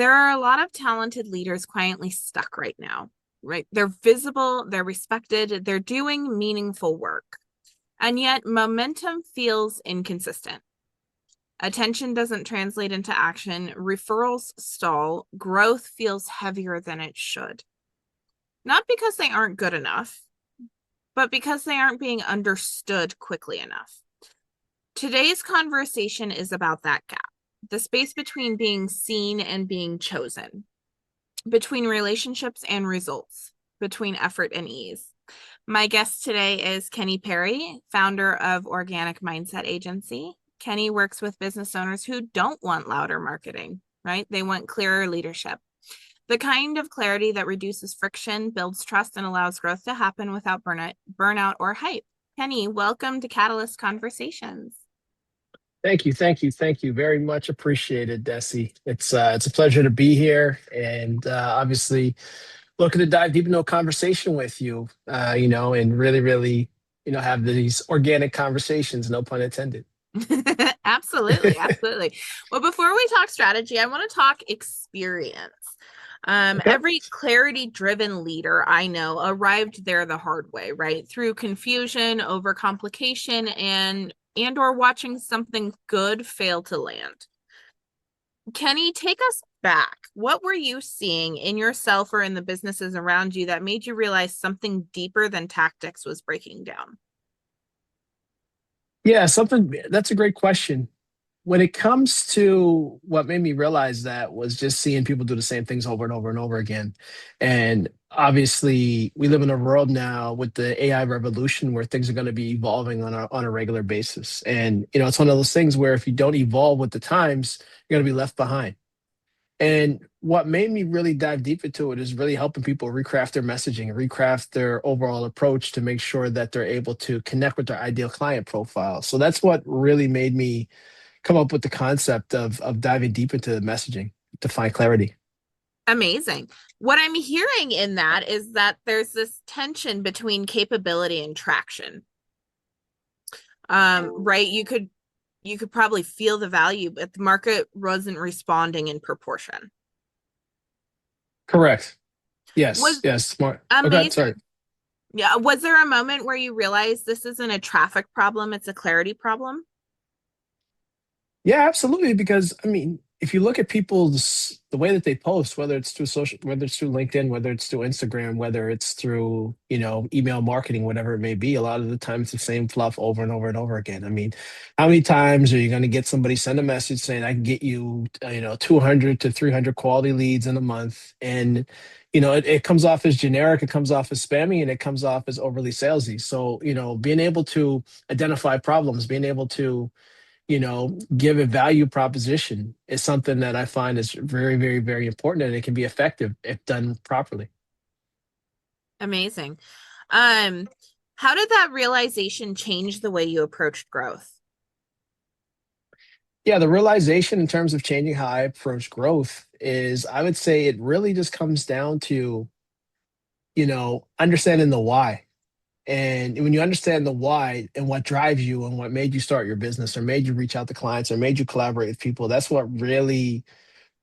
There are a lot of talented leaders quietly stuck right now, right? They're visible, they're respected, they're doing meaningful work. And yet momentum feels inconsistent. Attention doesn't translate into action, referrals stall, growth feels heavier than it should. Not because they aren't good enough, but because they aren't being understood quickly enough. Today's conversation is about that gap, the space between being seen and being chosen, between relationships and results, between effort and ease. My guest today is Kenny Perry, founder of Organic Mindset Agency. Kenny works with business owners who don't want louder marketing, right? They want clearer leadership. The kind of clarity that reduces friction, builds trust, and allows growth to happen without burnout or hype. Kenny, welcome to Catalyst Conversations. Thank you, thank you, thank you. Very much appreciated, Desi. It's a pleasure to be here, and obviously looking to dive deep into a conversation with you. And really, have these organic conversations. No pun intended. Absolutely, absolutely. Well, before we talk strategy, I want to talk experience. Okay. Every clarity-driven leader I know arrived there the hard way, right? Through confusion, overcomplication, and or watching something good fail to land. Kenny, take us back. What were you seeing in yourself or in the businesses around you that made you realize something deeper than tactics was breaking down? Yeah, something that's a great question. When it comes to what made me realize that was just seeing people do the same things over and over and over again. And obviously, we live in a world now with the AI revolution where things are going to be evolving on a regular basis. And it's one of those things where if you don't evolve with the times, you're going to be left behind. And what made me really dive deep into it is really helping people recraft their messaging, recraft their overall approach to make sure that they're able to connect with their ideal client profile. So that's what really made me come up with the concept of diving deep into the messaging to find clarity. Amazing. What I'm hearing in that is that there's this tension between capability and traction. Right? You could probably feel the value, but the market wasn't responding in proportion. Correct. Yes. Was Yes. Smart. Okay. Sorry. amazing. Yeah. Was there a moment where you realized this isn't a traffic problem, it's a clarity problem? Yeah, absolutely. Because I mean, if you look at people's the way that they post, whether it's through social, whether it's through LinkedIn, whether it's through Instagram, whether it's through, email marketing, whatever it may be, a lot of the time it's the same fluff over and over and over again. I mean, how many times are you going to get somebody send a message saying, I can get you, 200 to 300 quality leads in a month? And, it comes off as generic, it comes off as spammy, and it comes off as overly salesy. So, being able to identify problems, being able to give a value proposition is something that I find is very, very, very important, and it can be effective if done properly. Amazing. Um, how did that realization change the way you approached growth? Yeah, the realization in terms of changing how I approach growth is I would say it really just comes down to, understanding the why. And when you understand the why and what drives you and what made you start your business or made you reach out to clients or made you collaborate with people, that's what really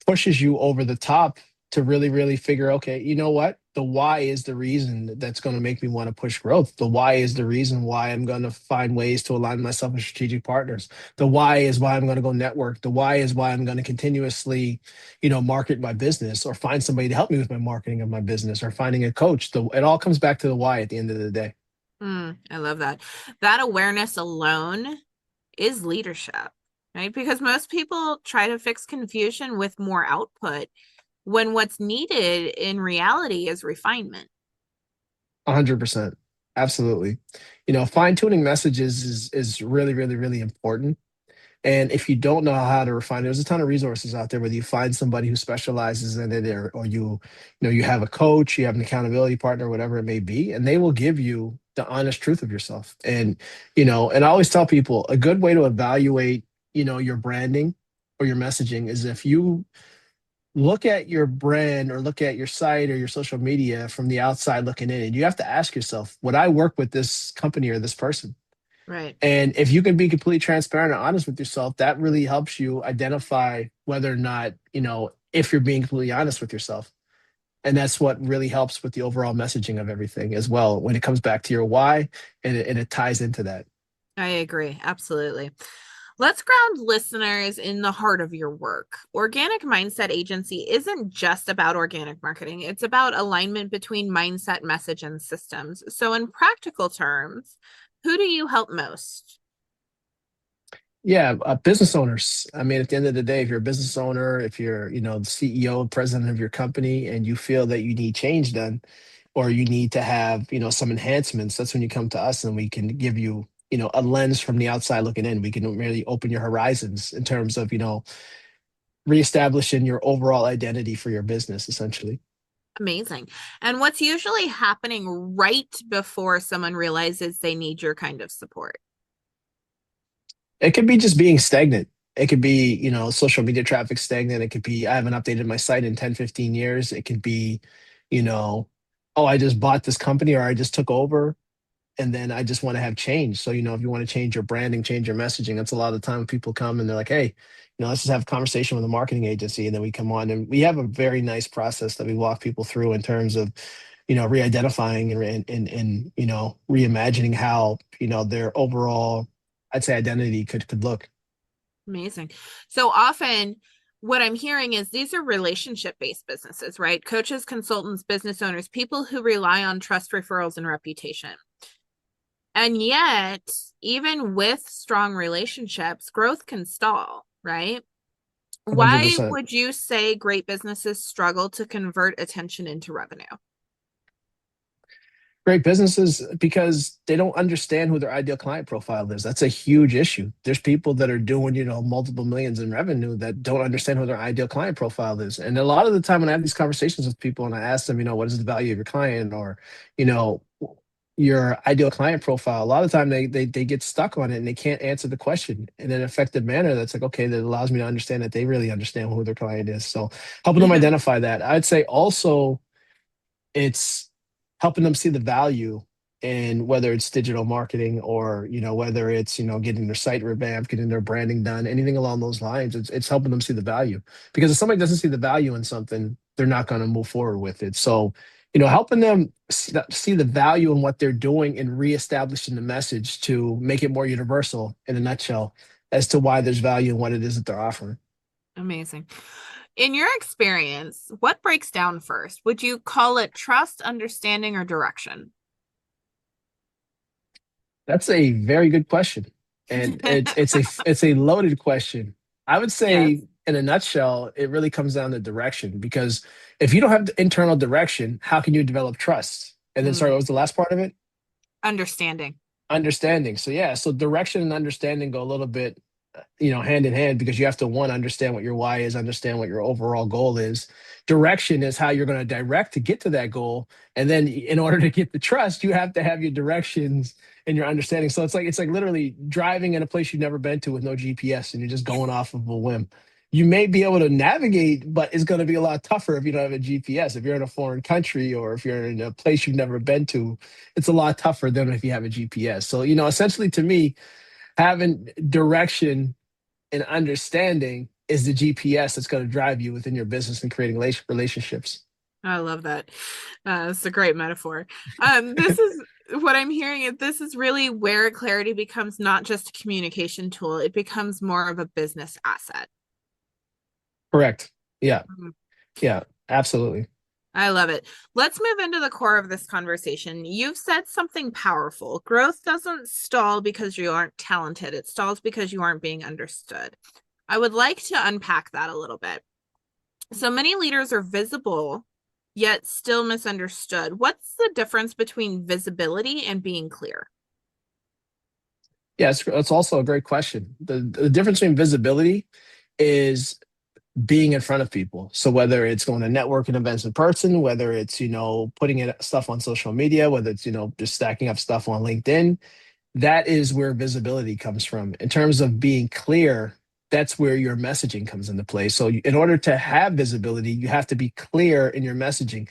pushes you over the top to really, really figure, okay, you know what? The why is the reason that's going to make me want to push growth. The why is the reason why I'm going to find ways to align myself with strategic partners. The why is why I'm going to go network. The why is why I'm going to continuously, market my business or find somebody to help me with my marketing of my business or finding a coach. It all comes back to the why at the end of the day. I love that. That awareness alone is leadership, right? Because most people try to fix confusion with more output when what's needed in reality is refinement. 100%. Absolutely. Fine tuning messages is really, really, really important. And if you don't know how to refine it, there's a ton of resources out there, whether you find somebody who specializes in it or you have a coach, you have an accountability partner, whatever it may be, and they will give you the honest truth of yourself. And I always tell people a good way to evaluate, your branding or your messaging is if you look at your brand or look at your site or your social media from the outside looking in, and you have to ask yourself, would I work with this company or this person? Right. And if you can be completely transparent and honest with yourself, that really helps you identify whether or not, if you're being completely honest with yourself. And that's what really helps with the overall messaging of everything as well when it comes back to your why, and it ties into that. I agree. Absolutely. Let's ground listeners in the heart of your work. Organic Mindset Agency isn't just about organic marketing, it's about alignment between mindset, message, and systems. So, in practical terms, who do you help most? Yeah, business owners. I mean, at the end of the day, if you're a business owner, if you're, the CEO, president of your company, and you feel that you need change done, or you need to have, some enhancements, that's when you come to us and we can give you, a lens from the outside looking in. We can really open your horizons in terms of, reestablishing your overall identity for your business, essentially. Amazing. And what's usually happening right before someone realizes they need your kind of support? It could be just being stagnant. It could be, social media traffic stagnant. It could be, I haven't updated my site in 10, 15 years. It could be, you know, oh, I just bought this company or I just took over and then I just want to have change. So, if you want to change your branding, change your messaging, that's a lot of the time when people come and they're like, hey, let's just have a conversation with a marketing agency. And then we come on and we have a very nice process that we walk people through in terms of, re-identifying and reimagining how, their overall, I'd say, identity could look. Amazing. So often, what I'm hearing is these are relationship based businesses, right? Coaches, consultants, business owners, people who rely on trust, referrals, and reputation. And yet, even with strong relationships, growth can stall, right? Why 100%. would you say great businesses struggle to convert attention into revenue? Great businesses because they don't understand who their ideal client profile is. That's a huge issue. There's people that are doing, multiple millions in revenue that don't understand who their ideal client profile is. And a lot of the time when I have these conversations with people and I ask them, what is the value of your client or, you know, your ideal client profile, a lot of the time they get stuck on it and they can't answer the question in an effective manner that's like, okay, that allows me to understand that they really understand who their client is. So helping them identify that. I'd say also it's helping them see the value in whether it's digital marketing or whether it's getting their site revamped, getting their branding done, anything along those lines. It's helping them see the value, because if somebody doesn't see the value in something, they're not going to move forward with it. So helping them see the value in what they're doing and reestablishing the message to make it more universal in a nutshell as to why there's value in what it is that they're offering. Amazing. In your experience, what breaks down first? Would you call it trust, understanding, or direction? That's a very good question, and it's a loaded question. I would Yes. say, in a nutshell, it really comes down to direction. Because if you don't have the internal direction, how can you develop trust? And then, sorry, Mm, what was the last part of it? understanding. Understanding. So yeah, so direction and understanding go a little bit, hand in hand, because you have to, one, understand what your why is, understand what your overall goal is. Direction is how you're going to direct to get to that goal. And then in order to get the trust, you have to have your directions and your understanding. So it's like literally driving in a place you've never been to with no GPS and you're just going off of a whim. You may be able to navigate, but it's going to be a lot tougher if you don't have a GPS. If you're in a foreign country or if you're in a place you've never been to, it's a lot tougher than if you have a GPS. So, essentially to me, having direction and understanding is the GPS that's going to drive you within your business and creating relationships. I love that. It's a great metaphor. This is what I'm hearing. This is really where clarity becomes not just a communication tool, it becomes more of a business asset. Correct. Yeah. Mhm. Yeah. Absolutely. I love it. Let's move into the core of this conversation. You've said something powerful. Growth doesn't stall because you aren't talented, it stalls because you aren't being understood. I would like to unpack that a little bit. So many leaders are visible, yet still misunderstood. What's the difference between visibility and being clear? Yeah. It's also a great question. The difference between visibility is being in front of people. So whether it's going to networking events in person, whether it's, putting in stuff on social media, whether it's, just stacking up stuff on LinkedIn, that is where visibility comes from. In terms of being clear, that's where your messaging comes into play. So in order to have visibility, you have to be clear in your messaging,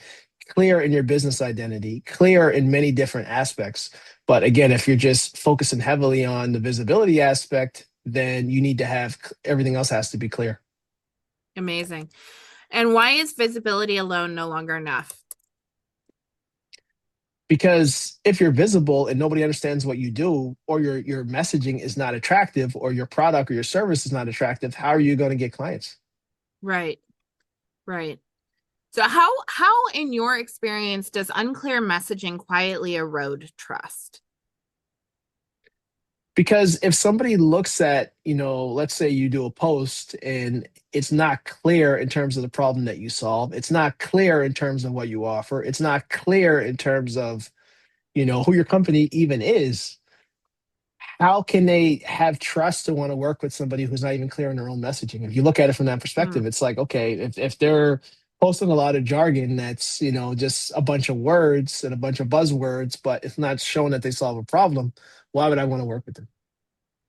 clear in your business identity, clear in many different aspects. But again, if you're just focusing heavily on the visibility aspect, then you need to have everything else has to be clear. Amazing. And why is visibility alone no longer enough? Because if you're visible and nobody understands what you do, or your messaging is not attractive, or your product or your service is not attractive, how are you going to get clients? Right, right. So how in your experience does unclear messaging quietly erode trust? Because if somebody looks at, let's say you do a post and it's not clear in terms of the problem that you solve, it's not clear in terms of what you offer, it's not clear in terms of, who your company even is, how can they have trust to want to work with somebody who's not even clear in their own messaging? If you look at it from that Hmm, perspective, it's like, okay, if they're posting a lot of jargon that's, just a bunch of words and a bunch of buzzwords, but it's not showing that they solve a problem, why would I want to work with them?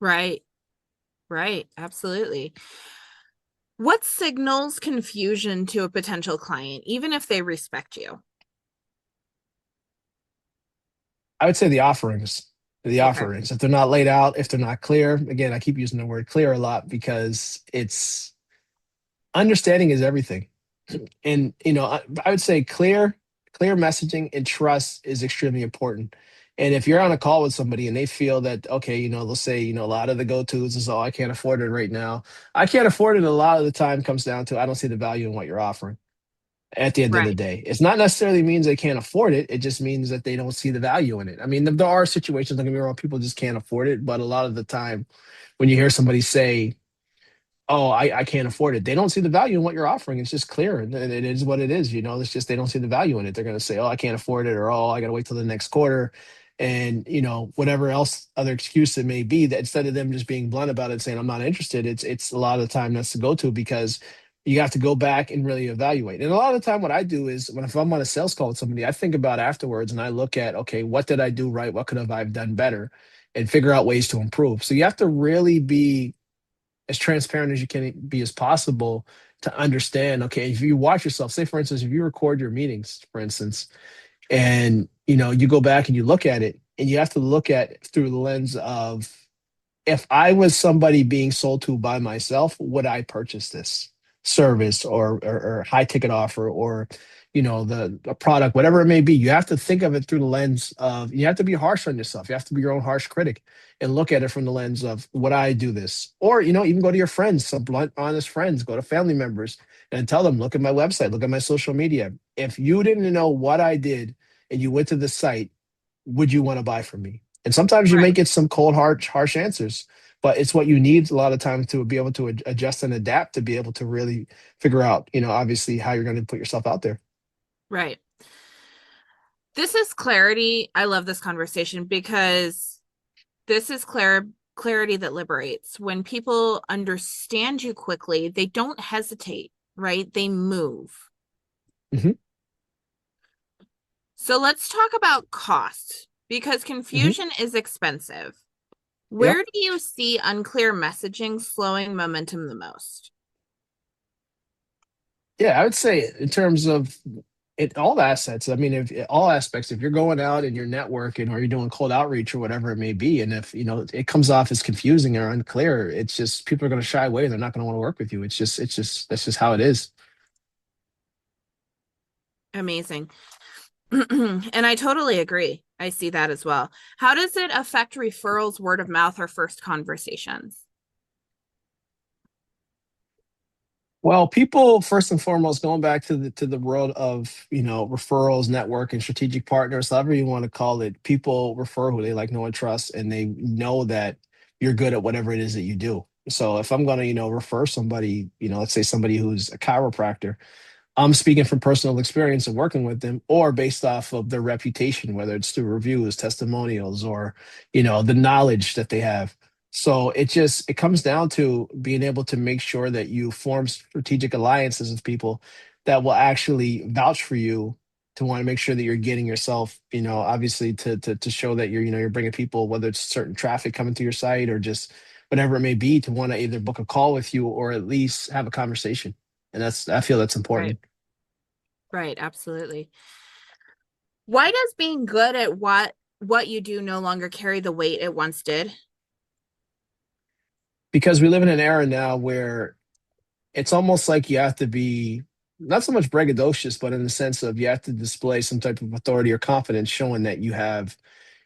right, right, absolutely. What signals confusion to a potential client, even if they respect you? I would say the offerings. The Okay, offerings. If they're not laid out, if they're not clear, again, I keep using the word clear a lot because it's understanding is everything. And I would say clear messaging and trust is extremely important. And if you're on a call with somebody and they feel that, okay, they'll say, a lot of the go-tos is, oh, I can't afford it right now. I can't afford it. A lot of the time comes down to I don't see the value in what you're offering at the end of the right, day. It's not necessarily means they can't afford it. It just means that they don't see the value in it. I mean, there are situations, don't get me wrong, people just can't afford it. But a lot of the time when you hear somebody say, oh, I can't afford it, they don't see the value in what you're offering. It's just clear. And it is what it is. It's just they don't see the value in it. They're going to say, oh, I can't afford it, or oh, I got to wait till the next quarter. And whatever else other excuse it may be, that instead of them just being blunt about it, saying I'm not interested, it's a lot of the time that's the go-to because you have to go back and really evaluate. And a lot of the time what I do is if I'm on a sales call with somebody, I think about afterwards and I look at, okay, what did I do right? What could have I done better? And figure out ways to improve. So you have to really be as transparent as you can be as possible to understand, okay, if you watch yourself, say for instance, if you record your meetings, for instance, and you go back and you look at it, and you have to look at it through the lens of, if I was somebody being sold to by myself, would I purchase this service or high ticket offer, or the a product, whatever it may be? You have to think of it through the lens of, you have to be harsh on yourself. You have to be your own harsh critic and look at it from the lens of, would I do this? Or even go to your friends, some blunt, honest friends, go to family members and tell them, look at my website, look at my social media. If you didn't know what I did and you went to the site, would you want to buy from me? And sometimes you may right, get some cold, harsh answers, but it's what you need a lot of times to be able to adjust and adapt to be able to really figure out, obviously how you're going to put yourself out there. right. This is clarity. I love this conversation because this is clarity that liberates. When people understand you quickly, they don't hesitate, right? They move. Hmm. So let's talk about cost because Hmm. confusion is expensive. Yeah. Where do you see unclear messaging slowing momentum the most? Yeah. I would say in terms of all assets, I mean, if all aspects, if you're going out and you're networking or you're doing cold outreach or whatever it may be, and if, it comes off as confusing or unclear, it's just people are going to shy away. They're not going to want to work with you. That's just how it is. Amazing. And I totally agree. I see that as well. How does it affect referrals, word of mouth, or first conversations? Well, people first and foremost, going back to the world of referrals, network, and strategic partners, however you want to call it, people refer who they like, know, and trust, and they know that you're good at whatever it is that you do. So if I'm going to refer somebody, let's say somebody who's a chiropractor, I'm speaking from personal experience of working with them, or based off of their reputation, whether it's through reviews, testimonials, or the knowledge that they have. So it comes down to being able to make sure that you form strategic alliances with people that will actually vouch for you, to want to make sure that you're getting yourself, obviously to show that you're bringing people, whether it's certain traffic coming to your site or just whatever it may be, to want to either book a call with you or at least have a conversation. And I feel that's Right, important. right, absolutely. Why does being good at what you do no longer carry the weight it once did? Because we live in an era now where it's almost like you have to be not so much braggadocious, but in the sense of you have to display some type of authority or confidence, showing that you have,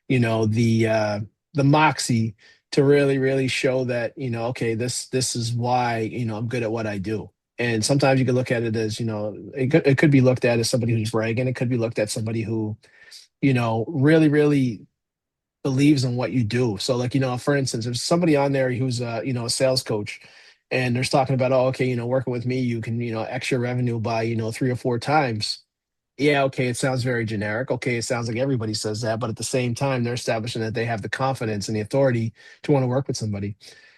you know, the moxie to really, really show that, okay, this is why, I'm good at what I do. And sometimes you can look at it as, it could be looked at as somebody who's bragging. It could be looked at somebody who, really, really believes in what you do. So like, for instance, if somebody on there who's a sales coach and they're talking about, oh, okay, working with me, you can, extra revenue by, 3 or 4 times. Yeah, okay, it sounds very generic. Okay, it sounds like everybody says that, but at the same time, they're establishing that they have the confidence and the authority to want to work with somebody.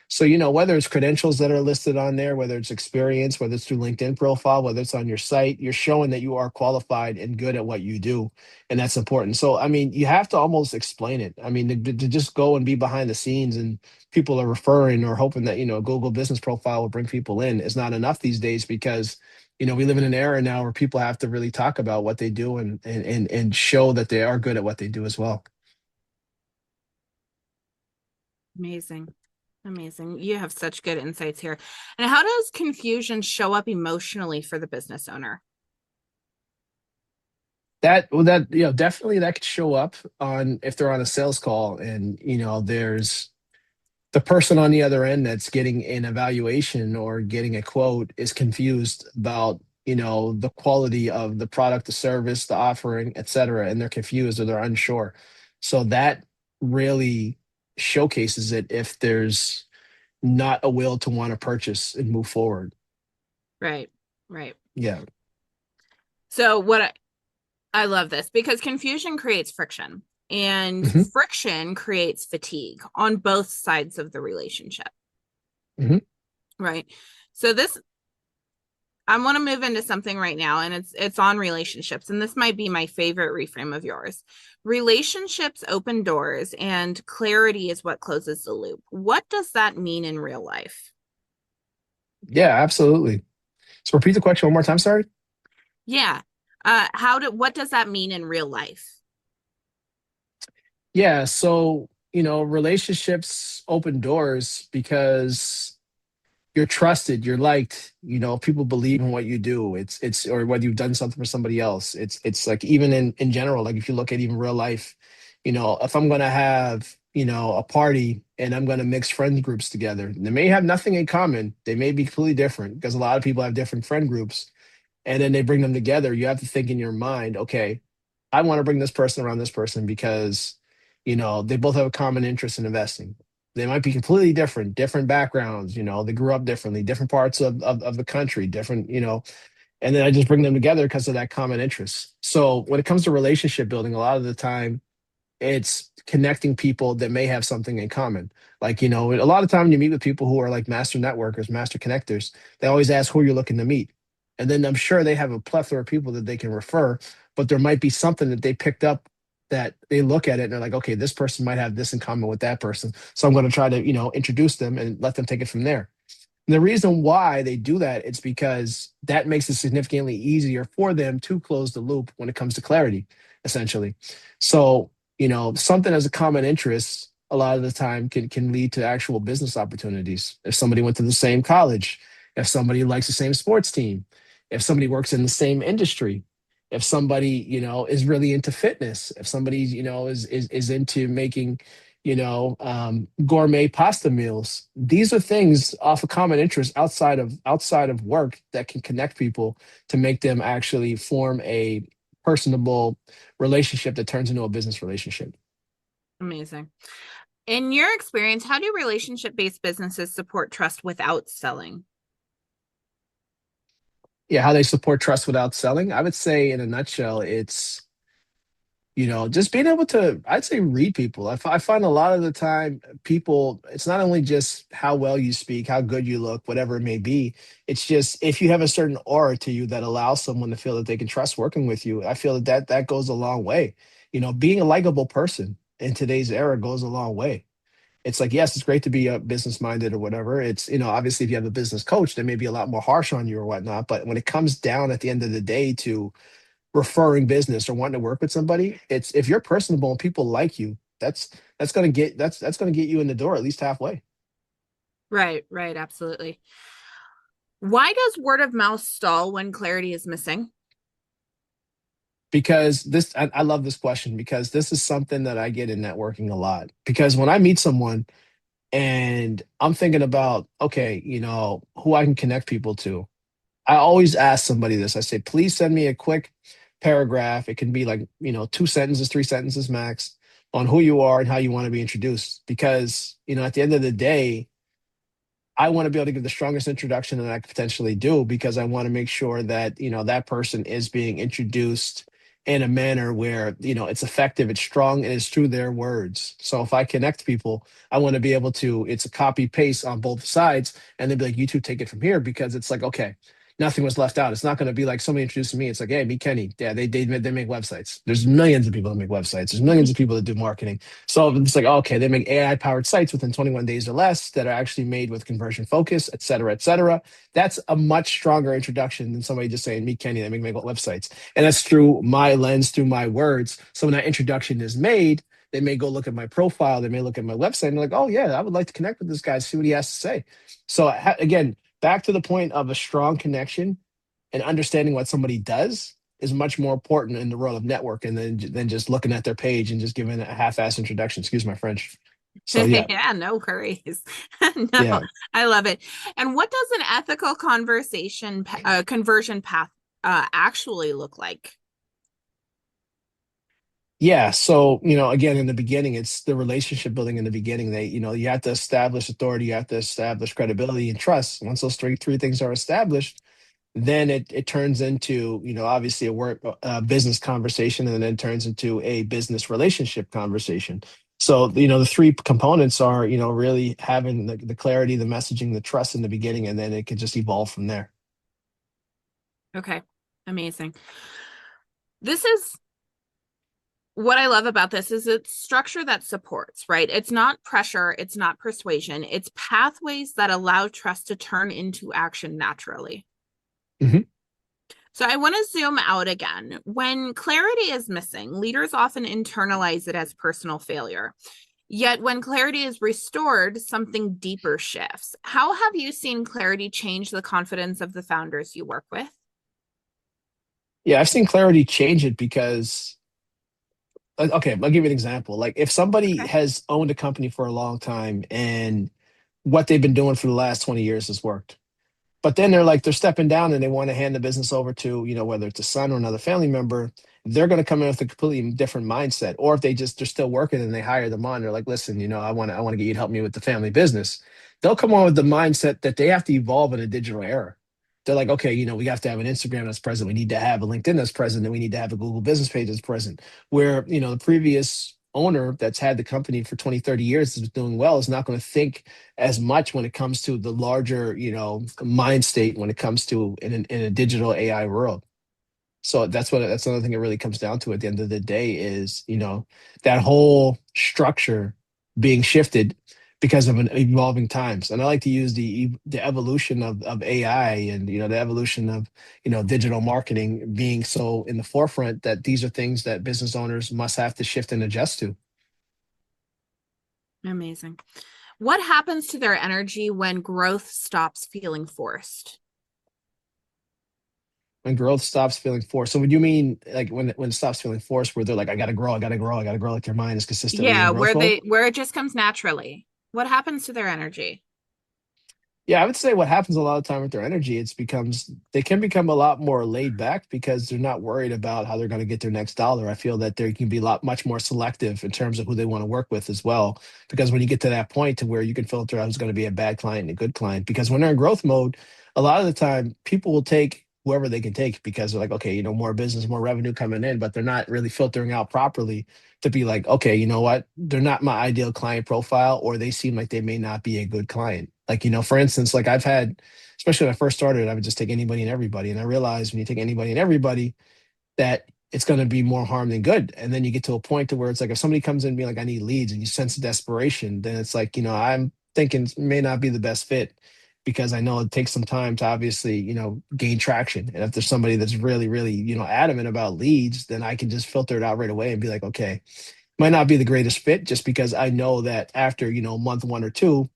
So, whether it's credentials that are listed on there, whether it's experience, whether it's through LinkedIn profile, whether it's on your site, you're showing that you are qualified and good at what you do. And that's important. So, I mean, you have to almost explain it. I mean, to just go and be behind the scenes and people are referring or hoping that, Google business profile will bring people in is not enough these days because we live in an era now where people have to really talk about what they do and show that they are good at what they do as well. Amazing. Amazing. You have such good insights here. And how does confusion show up emotionally for the business owner? Definitely that could show up on if they're on a sales call and there's the person on the other end that's getting an evaluation or getting a quote is confused about the quality of the product, the service, the offering, et cetera, and they're confused or they're unsure. So that really showcases it if there's not a will to want to purchase and move forward. Right. Right. Yeah. So I love this because confusion creates friction and Hmm. friction creates fatigue on both sides of the relationship. Hmm. Right. So this I want to move into something right now and it's on relationships and this might be my favorite reframe of yours. Relationships open doors and clarity is what closes the loop. What does that mean in real life? Yeah, absolutely. So repeat the question one more time. Sorry. Yeah. What does that mean in real life? Yeah. So, relationships open doors because you're trusted, you're liked, people believe in what you do. Or whether you've done something for somebody else. It's like even in general, like if you look at even real life, if I'm gonna have, a party and I'm gonna mix friend groups together, they may have nothing in common. They may be completely different because a lot of people have different friend groups and then they bring them together. You have to think in your mind, okay, I want to bring this person around this person because, they both have a common interest in investing. They might be completely different backgrounds, they grew up differently, different parts of the country, different, and then I just bring them together because of that common interest. So when it comes to relationship building, a lot of the time it's connecting people that may have something in common. Like, a lot of time you meet with people who are like master networkers, master connectors, they always ask who you're looking to meet. And then I'm sure they have a plethora of people that they can refer, but there might be something that they picked up that they look at it and they're like, okay, this person might have this in common with that person. So I'm going to try to, introduce them and let them take it from there. And the reason why they do that is because that makes it significantly easier for them to close the loop when it comes to clarity, essentially. So, something as a common interest a lot of the time can lead to actual business opportunities. If somebody went to the same college, if somebody likes the same sports team, if somebody works in the same industry, if somebody, is really into fitness, if somebody, is into making gourmet pasta meals. These are things off a common interest outside of work that can connect people to make them actually form a personable relationship that turns into a business relationship. Amazing. In your experience, how do relationship-based businesses support trust without selling? Yeah, how they support trust without selling. I would say in a nutshell, it's just being able to, I'd say, read people. I find a lot of the time people, it's not only just how well you speak, how good you look, whatever it may be. It's just if you have a certain aura to you that allows someone to feel that they can trust working with you, I feel that goes a long way. Being a likable person in today's era goes a long way. It's like, yes, it's great to be business minded or whatever. It's, obviously if you have a business coach, they may be a lot more harsh on you or whatnot. But when it comes down at the end of the day to referring business or wanting to work with somebody, it's if you're personable and people like you, that's gonna get you in the door at least halfway. Right, right, absolutely. Why does word of mouth stall when clarity is missing? Because I love this question because this is something that I get in networking a lot. Because when I meet someone and I'm thinking about, okay, who I can connect people to, I always ask somebody this. I say, please send me a quick paragraph. It can be like, 2 sentences, 3 sentences max on who you are and how you want to be introduced. Because, at the end of the day, I want to be able to give the strongest introduction that I could potentially do because I want to make sure that, that person is being introduced in a manner where, it's effective, it's strong, and it's through their words. So if I connect people, I want to be able to, it's a copy paste on both sides, and they'd be like, you two take it from here because it's like, okay, nothing was left out. It's not going to be like somebody introducing me. It's like, hey, meet Kenny. Yeah, they make websites. There's millions of people that make websites. There's millions of people that do marketing. So it's like, okay, they make AI powered sites within 21 days or less that are actually made with conversion focus, et cetera, et cetera. That's a much stronger introduction than somebody just saying, meet Kenny, they make websites. And that's through my lens, through my words. So when that introduction is made, they may go look at my profile, they may look at my website and they're like, oh, yeah, I would like to connect with this guy, see what he has to say. So again, back to the point of a strong connection and understanding what somebody does is much more important in the world of networking than just looking at their page and just giving a half-ass introduction. Excuse my French. So yeah, Yeah, no worries. No, yeah, I love it. And what does an ethical conversion path actually look like? yeah. So again, in the beginning, it's the relationship building in the beginning. You have to establish authority, you have to establish credibility and trust. Once those three things are established, then it turns into obviously a work business conversation, and then it turns into a business relationship conversation. So the three components are really having the clarity, the messaging, the trust in the beginning, and then it could just evolve from there. Okay, amazing. This is what I love about this is it's structure that supports, right? It's not pressure, it's not persuasion, it's pathways that allow trust to turn into action naturally. Mhm. So I want to zoom out again. When clarity is missing, leaders often internalize it as personal failure. Yet when clarity is restored, something deeper shifts. How have you seen clarity change the confidence of the founders you work with? Yeah, I've seen clarity change it because okay, I'll give you an example. Like if somebody Okay. has owned a company for a long time and what they've been doing for the last 20 years has worked. But then they're stepping down and they want to hand the business over to, whether it's a son or another family member, they're going to come in with a completely different mindset. Or if they're still working and they hire them on, they're like, listen, I want to get you to help me with the family business. They'll come on with the mindset that they have to evolve in a digital era. They're like, okay, we have to have an Instagram that's present. We need to have a LinkedIn that's present, and we need to have a Google business page that's present. Where, the previous owner that's had the company for 20, 30 years is doing well is not going to think as much when it comes to the larger, mind state when it comes to in a digital AI world. So that's another thing it really comes down to at the end of the day is, that whole structure being shifted because of an evolving times. And I like to use the evolution of AI and the evolution of digital marketing being so in the forefront that these are things that business owners must have to shift and adjust to. Amazing. What happens to their energy when growth stops feeling forced? When growth stops feeling forced. So would you mean like when it stops feeling forced, where they're like, I gotta grow, I gotta grow, I gotta grow, like their mind is consistently in Yeah, growth mode? where it just comes naturally. What happens to their energy? Yeah, I would say what happens a lot of time with their energy, they can become a lot more laid back because they're not worried about how they're going to get their next dollar. I feel that they can be much more selective in terms of who they want to work with as well. Because when you get to that point to where you can filter out who's going to be a bad client and a good client, because when they're in growth mode, a lot of the time people will take whoever they can take because they're like, okay, more business, more revenue coming in, but they're not really filtering out properly to be like, okay, you know what? They're not my ideal client profile, or they seem like they may not be a good client. Like, for instance, like I've had, especially when I first started, I would just take anybody and everybody. And I realized when you take anybody and everybody, that it's going to be more harm than good. And then you get to a point to where it's like, if somebody comes in and be like, I need leads, and you sense desperation, then it's like, I'm thinking it may not be the best fit because I know it takes some time to obviously, gain traction. And if there's somebody that's really, really, adamant about leads, then I can just filter it out right away and be like, okay, might not be the greatest fit just because I know that after, month one or two,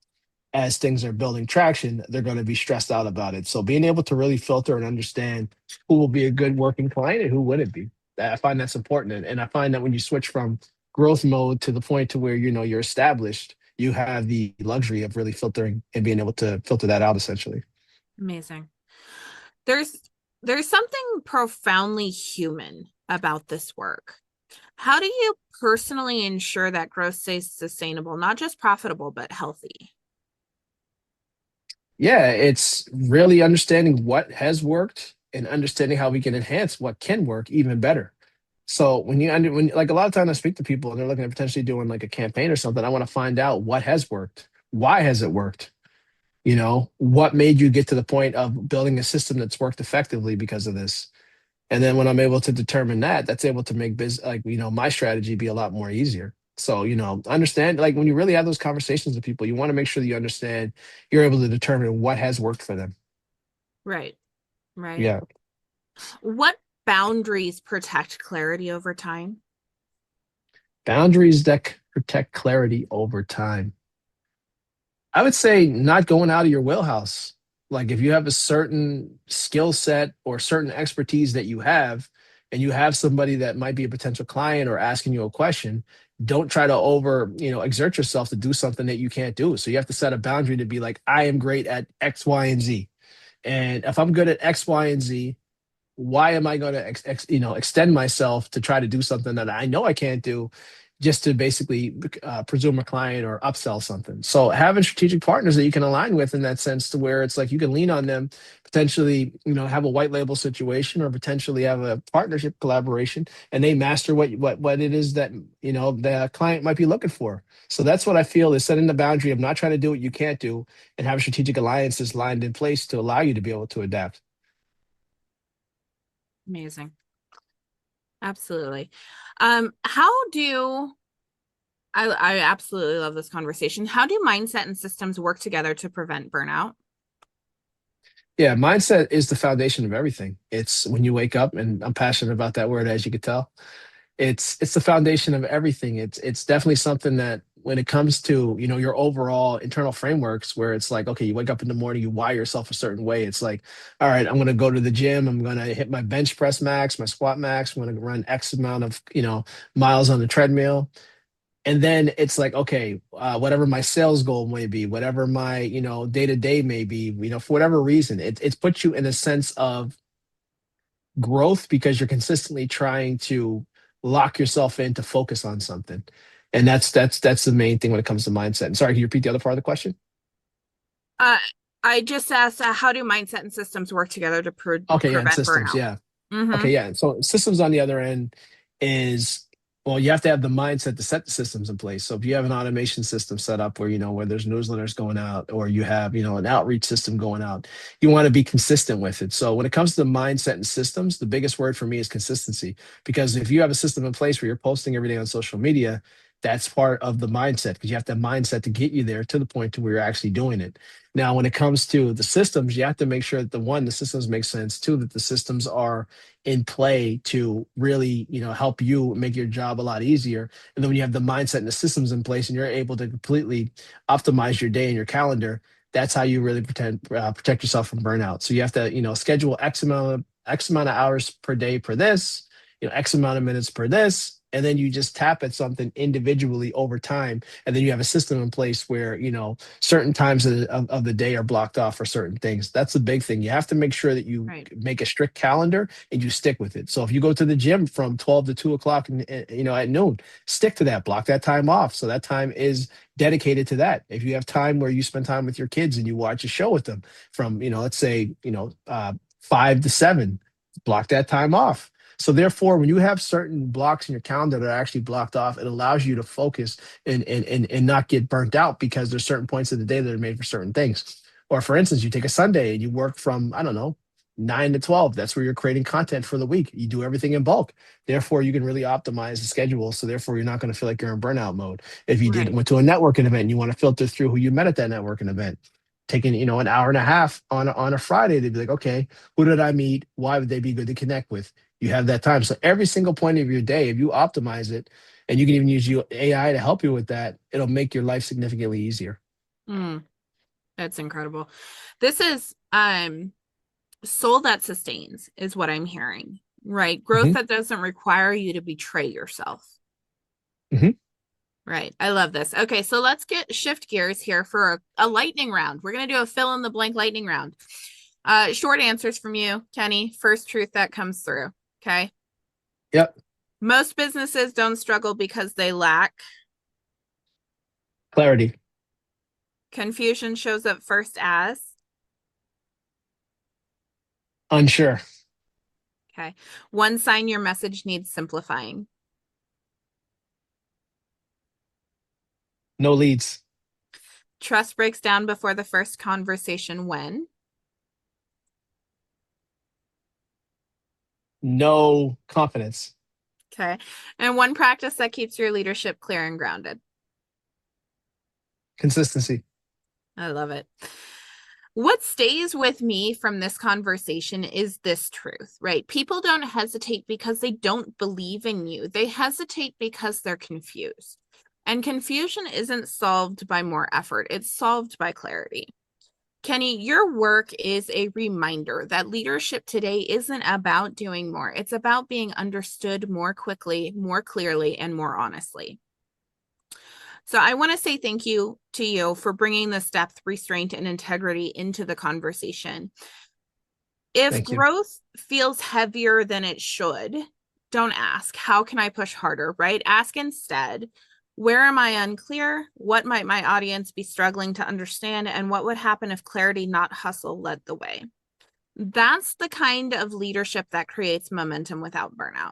as things are building traction, they're going to be stressed out about it. So being able to really filter and understand who will be a good working client and who wouldn't be, I find that's important. And I find that when you switch from growth mode to the point to where you're established, you have the luxury of really filtering and being able to filter that out essentially. Amazing. There's there's something profoundly human about this work. How do you personally ensure that growth stays sustainable, not just profitable, but healthy? Yeah, it's really understanding what has worked and understanding how we can enhance what can work even better. So when like a lot of times I speak to people and they're looking at potentially doing like a campaign or something, I want to find out what has worked. Why has it worked? What made you get to the point of building a system that's worked effectively because of this? And then when I'm able to determine that, that's able to make my strategy be a lot more easier. So, understand like when you really have those conversations with people, you want to make sure that you understand you're able to determine what has worked for them. Right, right. Yeah. What boundaries protect clarity over time? Boundaries that protect clarity over time. I would say not going out of your wheelhouse. Like if you have a certain skill set or certain expertise that you have, and you have somebody that might be a potential client or asking you a question, don't try to exert yourself to do something that you can't do. So you have to set a boundary to be like, I am great at X, Y, and Z. And if I'm good at X, Y, and Z, why am I going to extend myself to try to do something that I know I can't do just to basically presume a client or upsell something? So having strategic partners that you can align with in that sense to where it's like you can lean on them, potentially, have a white label situation or potentially have a partnership collaboration and they master what it is that, the client might be looking for. So that's what I feel is setting the boundary of not trying to do what you can't do and have strategic alliances lined in place to allow you to be able to adapt. Amazing. Absolutely. How do I absolutely love this conversation. How do mindset and systems work together to prevent burnout? Yeah, mindset is the foundation of everything. It's when you wake up, and I'm passionate about that word, as you could tell. It's the foundation of everything. It's definitely something that when it comes to your overall internal frameworks, where it's like, okay, you wake up in the morning, you wire yourself a certain way. It's like, all right, I'm gonna go to the gym, I'm gonna hit my bench press max, my squat max, I'm gonna run X amount of miles on the treadmill, and then it's like, okay, whatever my sales goal may be, whatever my day to day may be, for whatever reason, it's put you in a sense of growth because you're consistently trying to lock yourself in to focus on something, and that's the main thing when it comes to mindset. And sorry, can you repeat the other part of the question? Uh, I just asked, how do mindset and systems work together to Okay, yeah, and prevent systems, burnout? yeah. Mm-hmm. Okay, yeah. So systems on the other end is, well, you have to have the mindset to set the systems in place. So if you have an automation system set up where where there's newsletters going out, or you have an outreach system going out, you want to be consistent with it. So when it comes to the mindset and systems, the biggest word for me is consistency. Because if you have a system in place where you're posting every day on social media, that's part of the mindset because you have that mindset to get you there to the point to where you're actually doing it. Now, when it comes to the systems, you have to make sure that the systems make sense. Two, that the systems are in play to really, help you make your job a lot easier. And then when you have the mindset and the systems in place and you're able to completely optimize your day and your calendar, that's how you really protect yourself from burnout. So you have to, schedule X amount of hours per day per this, X amount of minutes per this. And then you just tap at something individually over time. And then you have a system in place where, certain times of the day are blocked off for certain things. That's the big thing. You have to make sure that you Right. make a strict calendar and you stick with it. So if you go to the gym from 12 to 2 o'clock, at noon, stick to that, block that time off. So that time is dedicated to that. If you have time where you spend time with your kids and you watch a show with them from, let's say, 5 to 7, block that time off. So therefore, when you have certain blocks in your calendar that are actually blocked off, it allows you to focus and not get burnt out because there's certain points of the day that are made for certain things. Or for instance, you take a Sunday and you work from, I don't know, 9 to 12. That's where you're creating content for the week. You do everything in bulk. Therefore, you can really optimize the schedule. So therefore, you're not going to feel like you're in burnout mode. If you Right. went to a networking event and you want to filter through who you met at that networking event, taking an hour and a half on a Friday, they'd be like, okay, who did I meet? Why would they be good to connect with? You have that time. So every single point of your day, if you optimize it, and you can even use AI to help you with that, it'll make your life significantly easier. Mm. It's incredible. This is soul that sustains is what I'm hearing, right? Growth Hmm. that doesn't require you to betray yourself. Hmm. Right. I love this. Okay, so let's get shift gears here for a lightning round. We're going to do a fill in the blank lightning round. Short answers from you, Kenny. First truth that comes through. Okay. Yep. Most businesses don't struggle because they lack Clarity. confusion shows up first as. Unsure. Okay. One sign your message needs simplifying. No leads. Trust breaks down before the first conversation when. No confidence. Okay. And one practice that keeps your leadership clear and grounded. Consistency. I love it. What stays with me from this conversation is this truth, right? People don't hesitate because they don't believe in you. They hesitate because they're confused. And confusion isn't solved by more effort, it's solved by clarity. Kenny, your work is a reminder that leadership today isn't about doing more. It's about being understood more quickly, more clearly, and more honestly. So I want to say thank you to you for bringing this depth, restraint, and integrity into the conversation. If Thank you. growth feels heavier than it should, don't ask, how can I push harder, right? Ask instead, where am I unclear? What might my audience be struggling to understand? And what would happen if clarity, not hustle, led the way? That's the kind of leadership that creates momentum without burnout.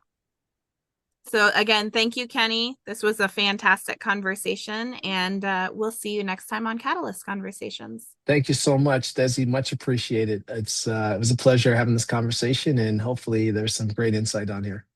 So again, thank you, Kenny. This was a fantastic conversation, and we'll see you next time on Catalyst Conversations. Thank you so much, Desi. Much appreciated. It was a pleasure having this conversation, and hopefully there's some great insight on here.